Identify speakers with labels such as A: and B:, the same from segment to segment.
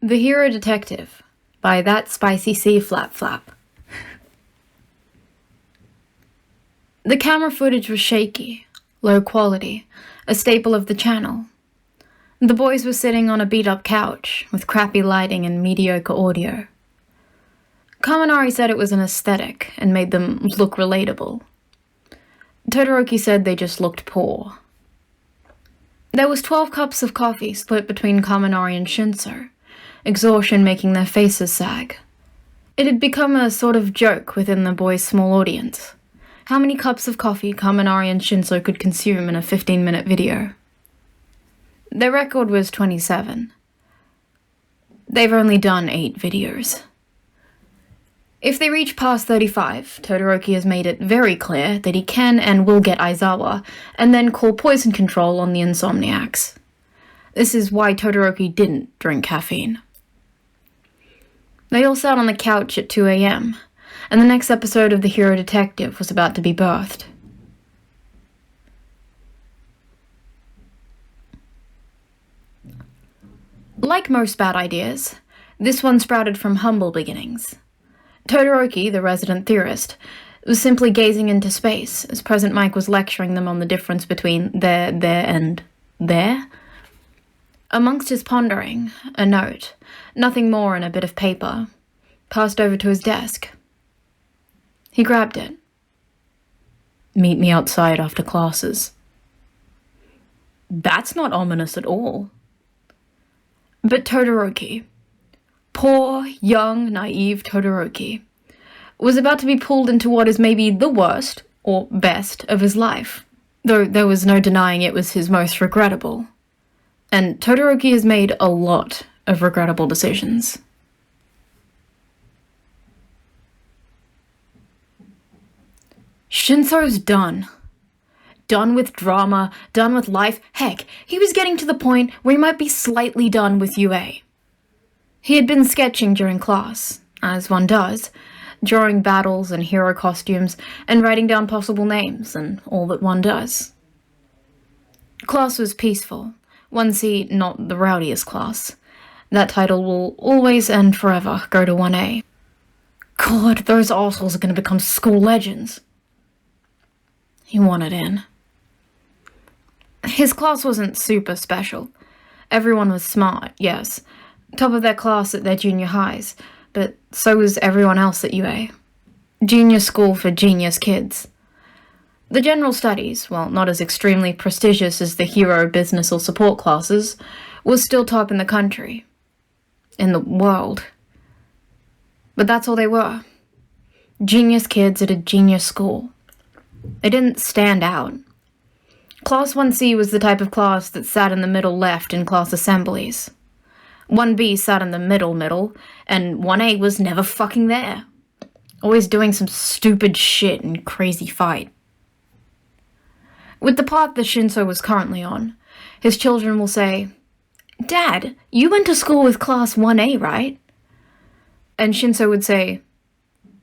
A: The Hero Detective by That Spicy Sea Flap Flap. The camera footage was shaky, low quality, a staple of the channel. The boys were sitting on a beat-up couch, with crappy lighting and mediocre audio. Kaminari said it was an aesthetic, and made them look relatable. Todoroki said they just looked poor. There was 12 cups of coffee split between Kaminari and Shinsou, exhaustion making their faces sag. It had become a sort of joke within the boys' small audience. How many cups of coffee Kaminari and Shinsou could consume in a 15-minute video. Their record was 27. They've only done 8 videos. If they reach past 35, Todoroki has made it very clear that he can and will get Aizawa, and then call poison control on the insomniacs. This is why Todoroki didn't drink caffeine. They all sat on the couch at 2 a.m., and the next episode of The Hero Detective was about to be birthed. Like most bad ideas, this one sprouted from humble beginnings. Todoroki, the resident theorist, was simply gazing into space as President Mike was lecturing them on the difference between there, and there. Amongst his pondering, a note, nothing more and a bit of paper, passed over to his desk. He grabbed it. "Meet me outside after classes." That's not ominous at all. But Todoroki, poor, young, naive Todoroki, was about to be pulled into what is maybe the worst, or best, of his life, though there was no denying it was his most regrettable. And Todoroki has made a lot of regrettable decisions. Shinsou's done. Done with drama, done with life. Heck, he was getting to the point where he might be slightly done with UA. He had been sketching during class, as one does, drawing battles and hero costumes, and writing down possible names, and all that one does. Class was peaceful. 1C, not the rowdiest class. That title will always and forever go to 1A. God, those assholes are going to become school legends. He wanted in. His class wasn't super special. Everyone was smart, yes. Top of their class at their junior highs, but so was everyone else at UA. Junior school for genius kids. The general studies, while not as extremely prestigious as the hero, business, or support classes, was still top in the country. In the world. But that's all they were. Genius kids at a genius school. They didn't stand out. Class 1C was the type of class that sat in the middle left in class assemblies. 1B sat in the middle, and 1A was never fucking there. Always doing some stupid shit and crazy fight. With the path that Shinsou was currently on, his children will say, "Dad, you went to school with class 1A, right?" And Shinsou would say,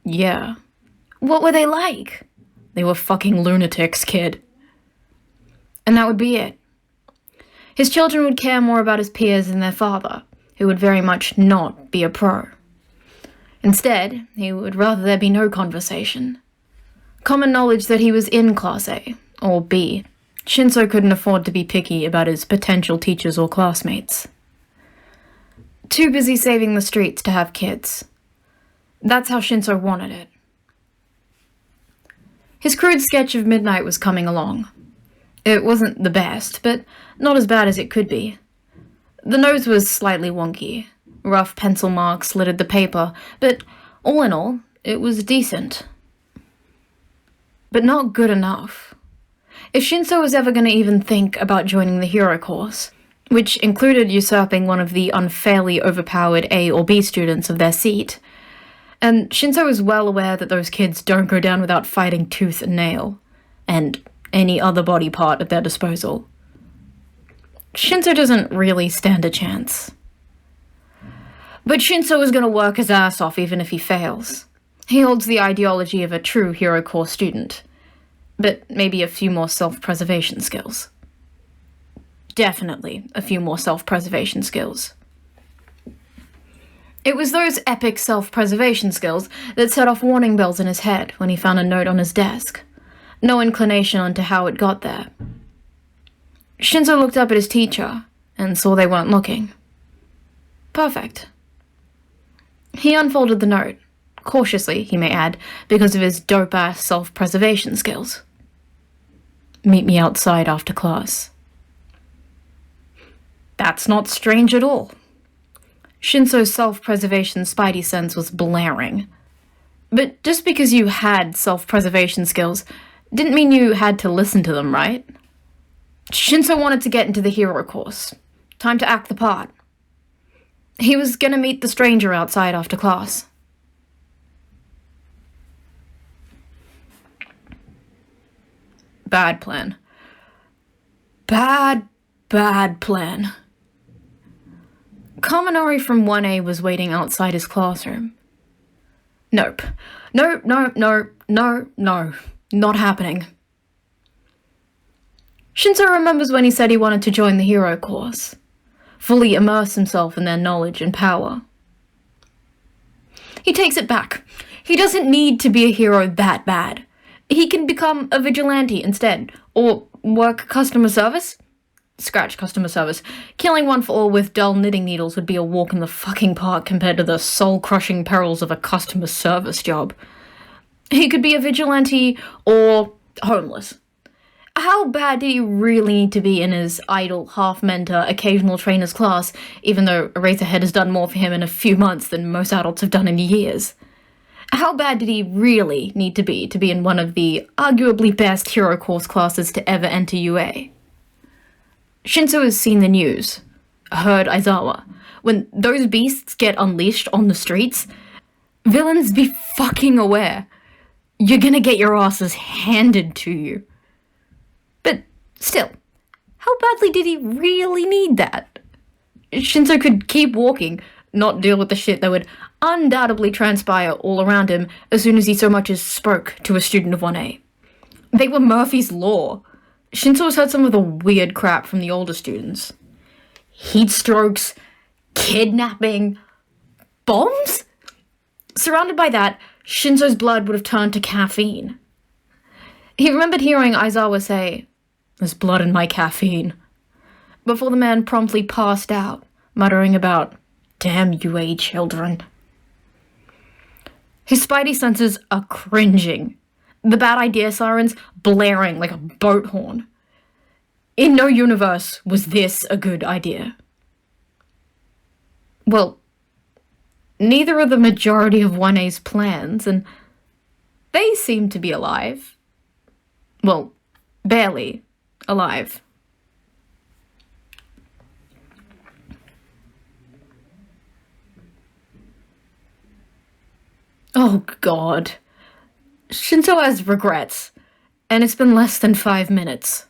A: "Yeah." "What were they like?" "They were fucking lunatics, kid." And that would be it. His children would care more about his peers than their father, who would very much not be a pro. Instead, he would rather there be no conversation. Common knowledge that he was in Class A, or B. Shinsou couldn't afford to be picky about his potential teachers or classmates. Too busy saving the streets to have kids. That's how Shinsou wanted it. His crude sketch of Midnight was coming along. It wasn't the best, but not as bad as it could be. The nose was slightly wonky. Rough pencil marks littered the paper, but all in all, it was decent. But not good enough. If Shinsou was ever going to even think about joining the hero course, which included usurping one of the unfairly overpowered A or B students of their seat, and Shinsou is well aware that those kids don't go down without fighting tooth and nail, and any other body part at their disposal. Shinsou doesn't really stand a chance. But Shinsou is going to work his ass off even if he fails. He holds the ideology of a true hero course student, but maybe a few more self-preservation skills. Definitely a few more self-preservation skills. It was those epic self-preservation skills that set off warning bells in his head when he found a note on his desk. No inclination onto how it got there. Shinsou looked up at his teacher and saw they weren't looking. Perfect. He unfolded the note, cautiously, he may add, because of his dope-ass self-preservation skills. Meet me outside after class. That's not strange at all. Shinsou's self-preservation spidey sense was blaring. But just because you had self-preservation skills didn't mean you had to listen to them, right? Shinsou wanted to get into the hero course. Time to act the part. He was gonna meet the stranger outside after class. Bad plan. Bad plan. Kaminari from 1A was waiting outside his classroom. Nope. No. Not happening. Shinsou remembers when he said he wanted to join the hero course. Fully immerse himself in their knowledge and power. He takes it back. He doesn't need to be a hero that bad. He can become a vigilante instead, or work customer service. Scratch customer service. Killing one for all with dull knitting needles would be a walk in the fucking park compared to the soul-crushing perils of a customer service job. He could be a vigilante or homeless. How bad did he really need to be in his idle, half-mentor, occasional trainer's class, even though Eraserhead has done more for him in a few months than most adults have done in years? How bad did he really need to be in one of the arguably best hero course classes to ever enter UA? Shinsou has seen the news, heard Aizawa. When those beasts get unleashed on the streets, villains be fucking aware. You're gonna get your asses handed to you. But still, how badly did he really need that? Shinsou could keep walking, not deal with the shit that would undoubtedly transpire all around him as soon as he so much as spoke to a student of 1A. They were Murphy's Law. Shinsou has heard some of the weird crap from the older students. Heat strokes, kidnapping, bombs? Surrounded by that, Shinsou's blood would have turned to caffeine. He remembered hearing Aizawa say, "There's blood in my caffeine," before the man promptly passed out, muttering about, "Damn UA children." His spidey senses are cringing. The bad idea sirens blaring like a boat horn. In no universe was this a good idea. Well, neither are the majority of 1A's plans, and they seem to be alive. Well, barely alive. Oh god. Shinsou has regrets, and it's been less than 5 minutes.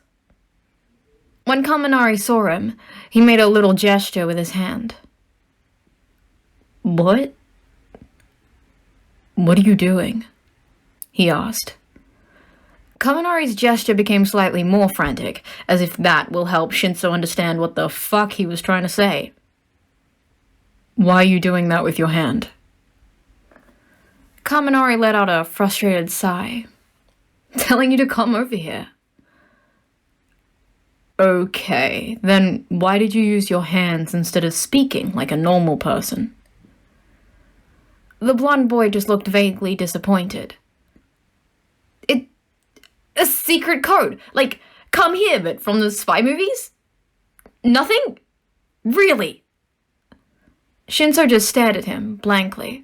A: When Kaminari saw him, he made a little gesture with his hand. What? What are you doing? He asked. Kaminari's gesture became slightly more frantic, as if that will help Shinsou understand what the fuck he was trying to say. Why are you doing that with your hand? Kaminari let out a frustrated sigh. Telling you to come over here. Okay, then why did you use your hands instead of speaking like a normal person? The blonde boy just looked vaguely disappointed. It's a secret code, like, come here, but from the spy movies? Nothing? Really? Shinsou just stared at him, blankly.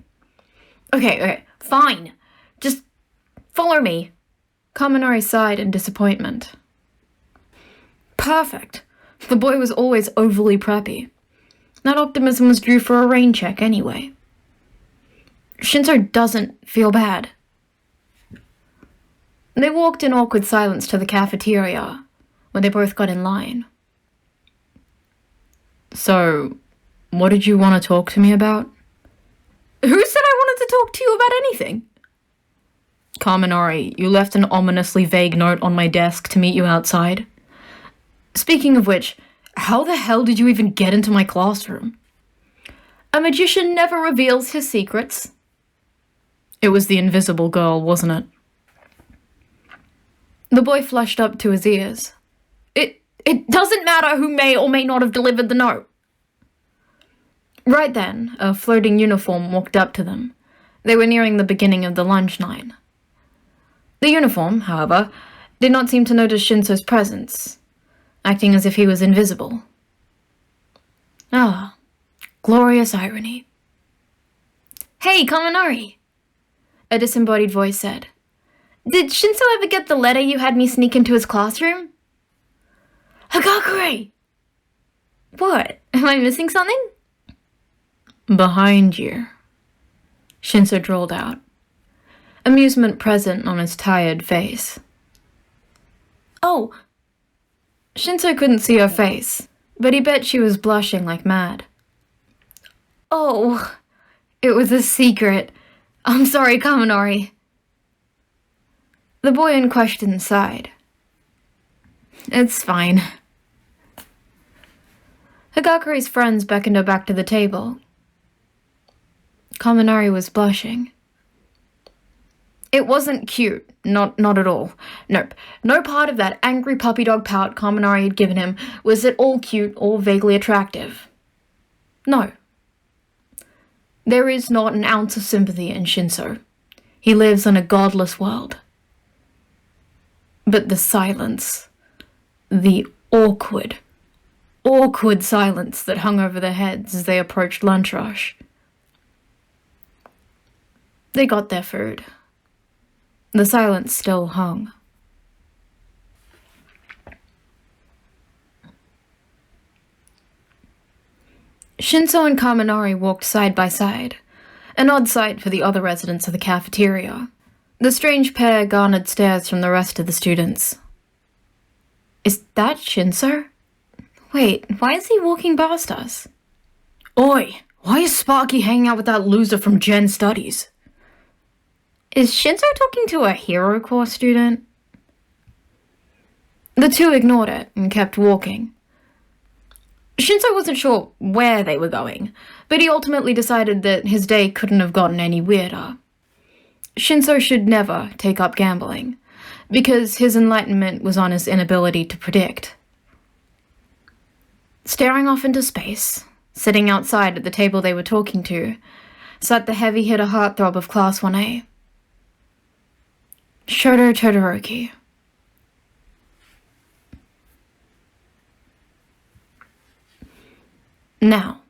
A: Okay, fine. Just follow me. Kaminari sighed in disappointment. Perfect. The boy was always overly preppy. That optimism was due for a rain check anyway. Shinsou doesn't feel bad. They walked in awkward silence to the cafeteria, where they both got in line. So, what did you want to talk to me about? Who said I wanted to talk to you about anything? Kaminari, you left an ominously vague note on my desk to meet you outside. Speaking of which, how the hell did you even get into my classroom? A magician never reveals his secrets. It was the invisible girl, wasn't it? The boy flushed up to his ears. It doesn't matter who may or may not have delivered the note. Right then, a floating uniform walked up to them. They were nearing the beginning of the lunch line. The uniform, however, did not seem to notice Shinsou's presence, acting as if he was invisible. Ah, glorious irony. "Hey, Kaminari," a disembodied voice said. "Did Shinsou ever get the letter you had me sneak into his classroom?" "Hagakure!" "What? Am I missing something?" "Behind you," Shinsou drawled out, amusement present on his tired face. "Oh." Shinsou couldn't see her face, but he bet she was blushing like mad. "Oh, it was a secret. I'm sorry, Kaminari." The boy in question sighed. "It's fine." Hagakure's friends beckoned her back to the table. Kaminari was blushing. It wasn't cute. Not at all. Nope. No part of that angry puppy dog pout Kaminari had given him was at all cute or vaguely attractive. No. There is not an ounce of sympathy in Shinsou. He lives in a godless world. But the silence, the awkward silence that hung over their heads as they approached lunch rush. They got their food. The silence still hung. Shinsou and Kaminari walked side by side, an odd sight for the other residents of the cafeteria. The strange pair garnered stares from the rest of the students. "Is that Shinsou? Wait, why is he walking past us?" "Oi, why is Sparky hanging out with that loser from Gen Studies?" Is Shinsou talking to a hero course student? The two ignored it and kept walking. Shinsou wasn't sure where they were going, but he ultimately decided that his day couldn't have gotten any weirder. Shinsou should never take up gambling, because his enlightenment was on his inability to predict. Staring off into space, sitting outside at the table they were talking to, sat the heavy-hitter heartthrob of Class 1A. Shoto Todoroki. Now,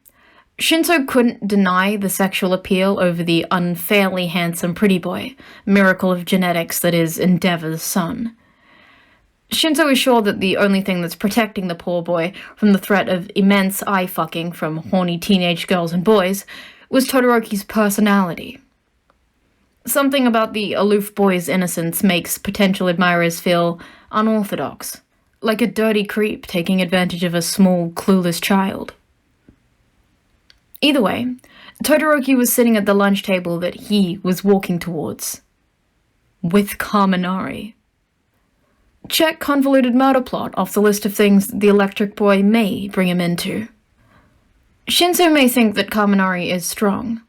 A: Shinsou couldn't deny the sexual appeal over the unfairly handsome pretty boy, miracle of genetics that is Endeavor's son. Shinsou is sure that the only thing that's protecting the poor boy from the threat of immense eye-fucking from horny teenage girls and boys was Todoroki's personality. Something about the aloof boy's innocence makes potential admirers feel unorthodox, like a dirty creep taking advantage of a small, clueless child. Either way, Todoroki was sitting at the lunch table that he was walking towards. With Kaminari. Check convoluted murder plot off the list of things the electric boy may bring him into. Shinsou may think that Kaminari is strong,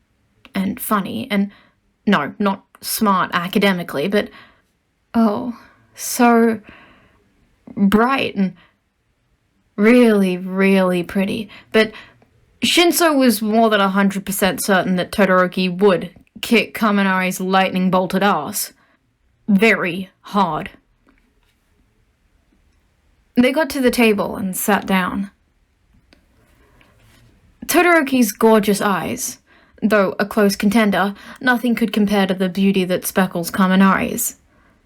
A: and funny, and no, not smart academically, but so bright and really, really pretty. But Shinsou was more than 100% certain that Todoroki would kick Kaminari's lightning-bolted ass very hard. They got to the table and sat down. Todoroki's gorgeous eyes, though a close contender, nothing could compare to the beauty that speckles Kaminari's.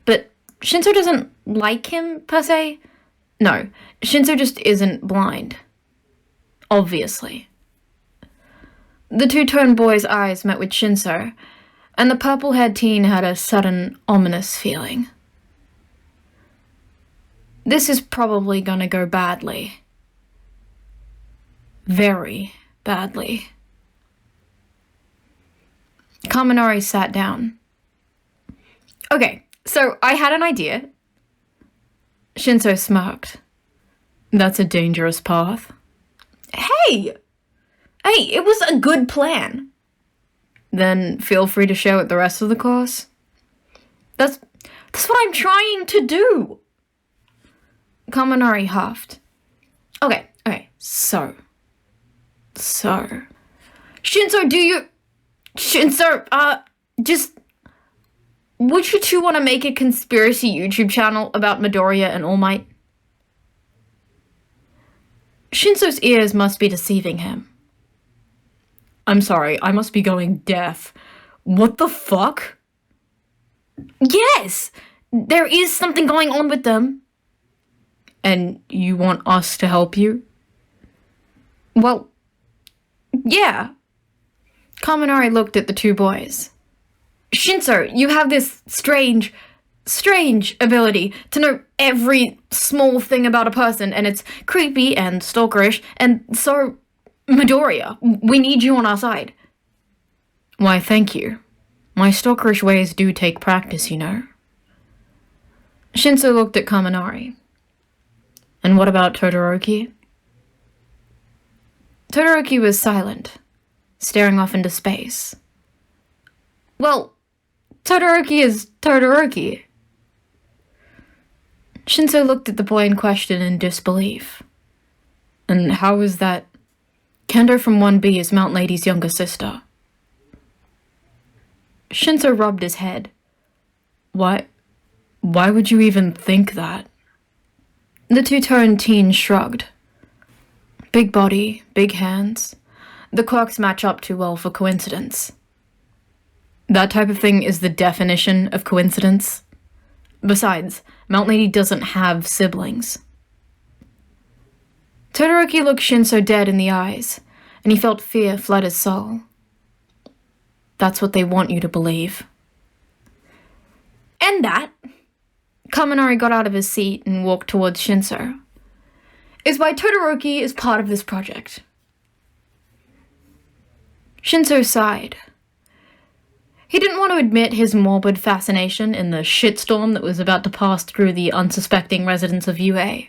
A: But Shinsou doesn't like him, per se. No, Shinsou just isn't blind. Obviously. The two-toned boy's eyes met with Shinsou, and the purple-haired teen had a sudden, ominous feeling. This is probably gonna go badly. Very badly. Kaminari sat down. Okay, so I had an idea. Shinsou smirked. That's a dangerous path. Hey! Hey, it was a good plan. Then feel free to share with the rest of the class. That's what I'm trying to do. Kaminari huffed. Okay, so. Shinsou, would you two want to make a conspiracy YouTube channel about Midoriya and All Might? Shinsou's ears must be deceiving him. I'm sorry, I must be going deaf. What the fuck? Yes! There is something going on with them. And you want us to help you? Well, yeah. Kaminari looked at the two boys. Shinsou, you have this strange ability to know every small thing about a person, and it's creepy and stalkerish, and so, Midoriya, we need you on our side. Why, thank you. My stalkerish ways do take practice, you know. Shinsou looked at Kaminari. And what about Todoroki? Todoroki was silent, staring off into space. Well, Todoroki is Todoroki. Shinsou looked at the boy in question in disbelief. And how is that? Kendo from 1B is Mount Lady's younger sister. Shinsou rubbed his head. Why would you even think that? The two-toned teen shrugged. Big body, big hands. The quirks match up too well for coincidence. That type of thing is the definition of coincidence. Besides, Mount Lady doesn't have siblings. Todoroki looked Shinsou dead in the eyes, and he felt fear flood his soul. That's what they want you to believe. And that, Kaminari got out of his seat and walked towards Shinsou, is why Todoroki is part of this project. Shinsou sighed. He didn't want to admit his morbid fascination in the shitstorm that was about to pass through the unsuspecting residents of UA.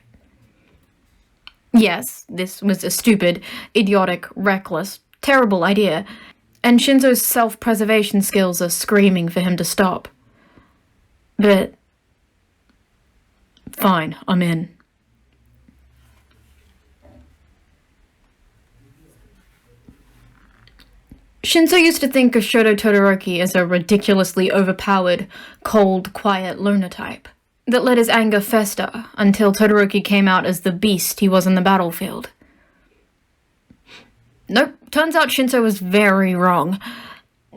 A: Yes, this was a stupid, idiotic, reckless, terrible idea, and Shinsou's self-preservation skills are screaming for him to stop. But fine, I'm in. Shinsou used to think of Shoto Todoroki as a ridiculously overpowered, cold, quiet loner type that let his anger fester until Todoroki came out as the beast he was on the battlefield. Nope, turns out Shinsou was very wrong.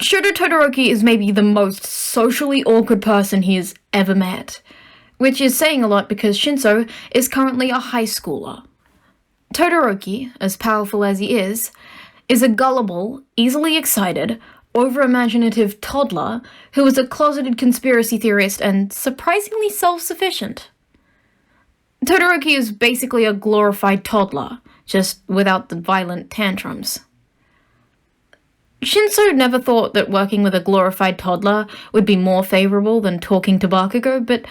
A: Shoto Todoroki is maybe the most socially awkward person he has ever met, which is saying a lot because Shinsou is currently a high schooler. Todoroki, as powerful as he is a gullible, easily excited, over-imaginative toddler who is a closeted conspiracy theorist and surprisingly self-sufficient. Todoroki is basically a glorified toddler, just without the violent tantrums. Shinsou never thought that working with a glorified toddler would be more favorable than talking to Bakugo, but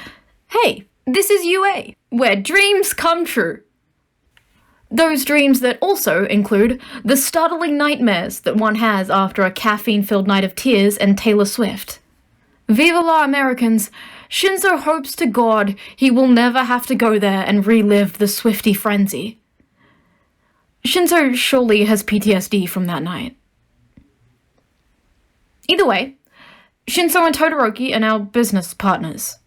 A: hey, this is UA, where dreams come true. Those dreams that also include the startling nightmares that one has after a caffeine-filled night of tears and Taylor Swift. Viva la Americans, Shinsou hopes to God he will never have to go there and relive the Swiftie frenzy. Shinsou surely has PTSD from that night. Either way, Shinsou and Todoroki are now business partners.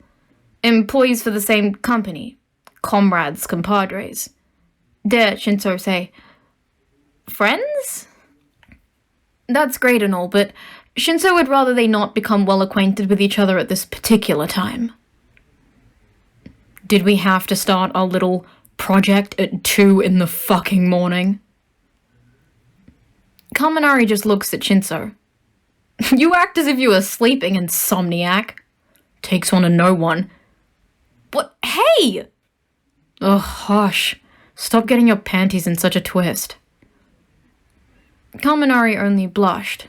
A: Employees for the same company. Comrades, compadres. Dare Shinsou say, friends? That's great and all, but Shinsou would rather they not become well acquainted with each other at this particular time. Did we have to start our little project at 2 in the fucking morning? Kaminari just looks at Shinsou. You act as if you were sleeping, insomniac. Takes one to know one. What? Hey! Oh, hush. Stop getting your panties in such a twist. Kaminari only blushed,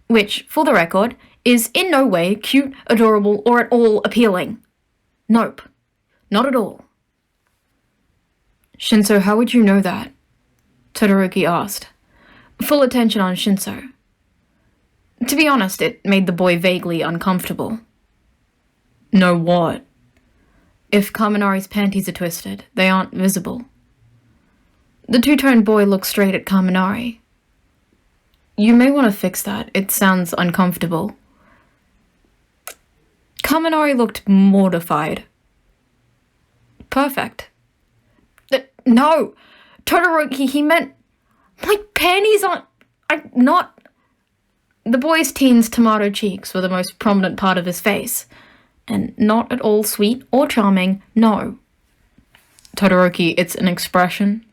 A: which, for the record, is in no way cute, adorable, or at all appealing. Nope. Not at all. Shinsou, how would you know that? Todoroki asked. full attention on Shinsou. To be honest, it made the boy vaguely uncomfortable. Know what? If Kaminari's panties are twisted, they aren't visible. The two-toned boy looked straight at Kaminari. You may want to fix that. It sounds uncomfortable. Kaminari looked mortified. Perfect. No! Todoroki, he meant... My panties aren't... I'm not... The boy's teen's tomato cheeks were the most prominent part of his face. And not at all sweet or charming, no. Todoroki, it's an expression,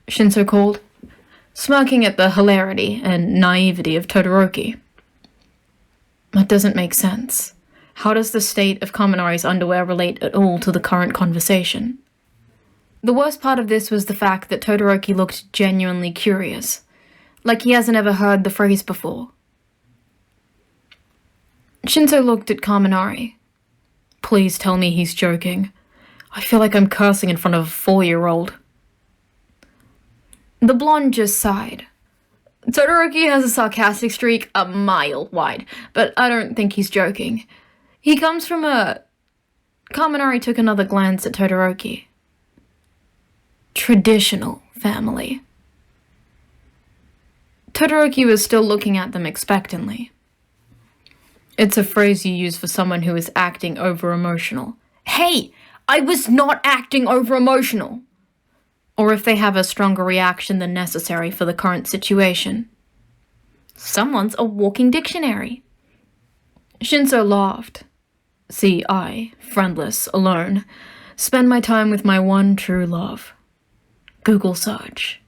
A: Shinsou called, smirking at the hilarity and naivety of Todoroki. That doesn't make sense. How does the state of Kaminari's underwear relate at all to the current conversation? The worst part of this was the fact that Todoroki looked genuinely curious, like he hasn't ever heard the phrase before. Shinsou looked at Kaminari. Please tell me he's joking. I feel like I'm cursing in front of a 4-year-old. The blonde just sighed. Todoroki has a sarcastic streak a mile wide, but I don't think he's joking. He comes from a... Kaminari took another glance at Todoroki. Traditional family. Todoroki was still looking at them expectantly. It's a phrase you use for someone who is acting over-emotional. Hey! I was not acting over-emotional! Or if they have a stronger reaction than necessary for the current situation. Someone's a walking dictionary. Shinsou laughed. See, I, friendless, alone, spend my time with my one true love. Google search.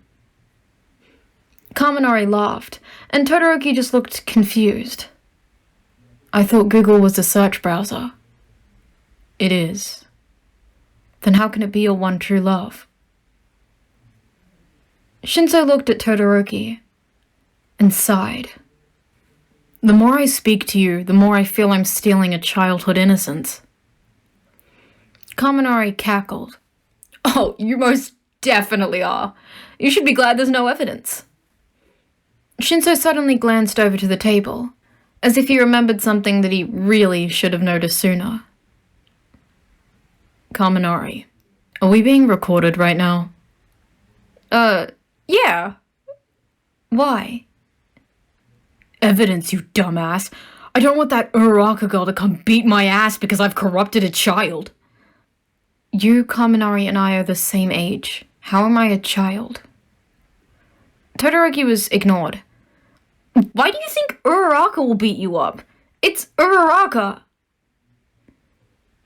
A: Kaminari laughed, and Todoroki just looked confused. I thought Google was a search browser. It is. Then how can it be your one true love? Shinsou looked at Todoroki and sighed. The more I speak to you, the more I feel I'm stealing a childhood innocence. Kaminari cackled. Oh, you most definitely are. You should be glad there's no evidence. Shinsou suddenly glanced over to the table, as if he remembered something that he really should have noticed sooner. Kaminari, are we being recorded right now? Yeah. Why? Evidence, you dumbass. I don't want that Uraraka girl to come beat my ass because I've corrupted a child. You, Kaminari, and I are the same age. How am I a child? Todoroki was ignored. Why do you think Uraraka will beat you up? It's Uraraka!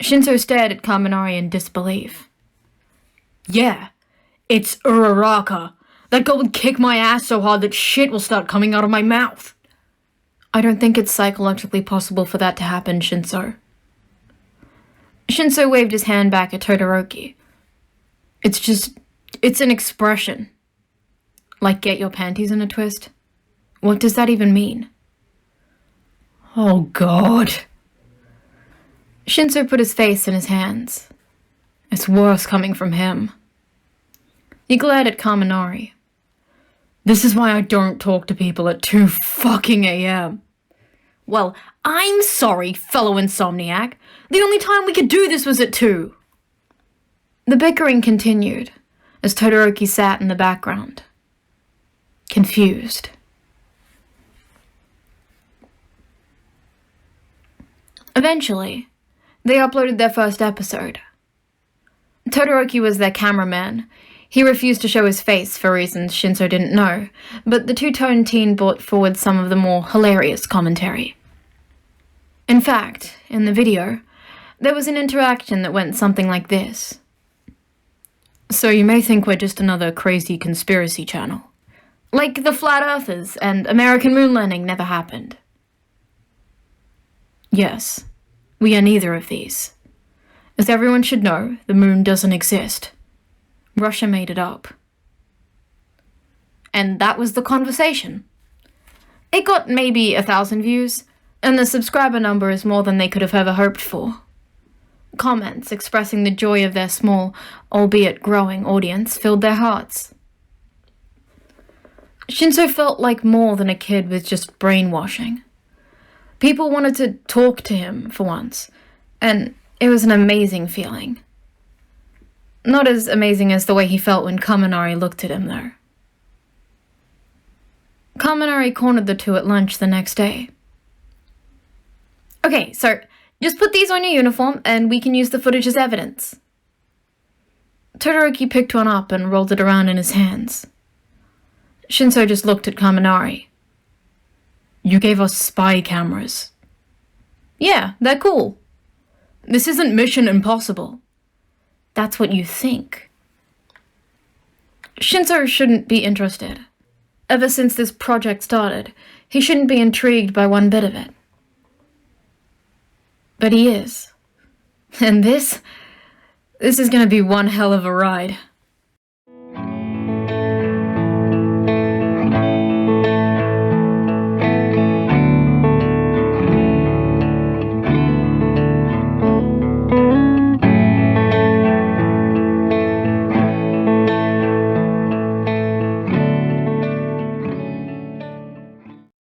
A: Shinsou stared at Kaminari in disbelief. Yeah, it's Uraraka. That girl would kick my ass so hard that shit will start coming out of my mouth. I don't think it's psychologically possible for that to happen, Shinsou. Shinsou waved his hand back at Todoroki. It's an expression. Like get your panties in a twist? What does that even mean? Oh God. Shinsou put his face in his hands. It's worse coming from him. He glared at Kaminari. This is why I don't talk to people at 2 fucking a.m. Well, I'm sorry, fellow insomniac. The only time we could do this was at 2. The bickering continued, as Todoroki sat in the background. Confused. Eventually, they uploaded their first episode. Todoroki was their cameraman. He refused to show his face for reasons Shinsou didn't know, but the two-tone teen brought forward some of the more hilarious commentary. In fact, in the video, there was an interaction that went something like this. So you may think we're just another crazy conspiracy channel. Like the Flat Earthers and American moon landing never happened. Yes, we are neither of these. As everyone should know, the moon doesn't exist. Russia made it up. And that was the conversation. It got maybe 1,000 views, and the subscriber number is more than they could have ever hoped for. Comments expressing the joy of their small, albeit growing audience filled their hearts. Shinsou felt like more than a kid with just brainwashing. People wanted to talk to him for once, and it was an amazing feeling. Not as amazing as the way he felt when Kaminari looked at him, though. Kaminari cornered the two at lunch the next day. Okay, so just put these on your uniform and we can use the footage as evidence. Todoroki picked one up and rolled it around in his hands. Shinsou just looked at Kaminari. You gave us spy cameras. Yeah, they're cool. This isn't Mission Impossible. That's what you think. Shinsou shouldn't be interested. Ever since this project started, he shouldn't be intrigued by one bit of it. But he is. And this is gonna be one hell of a ride.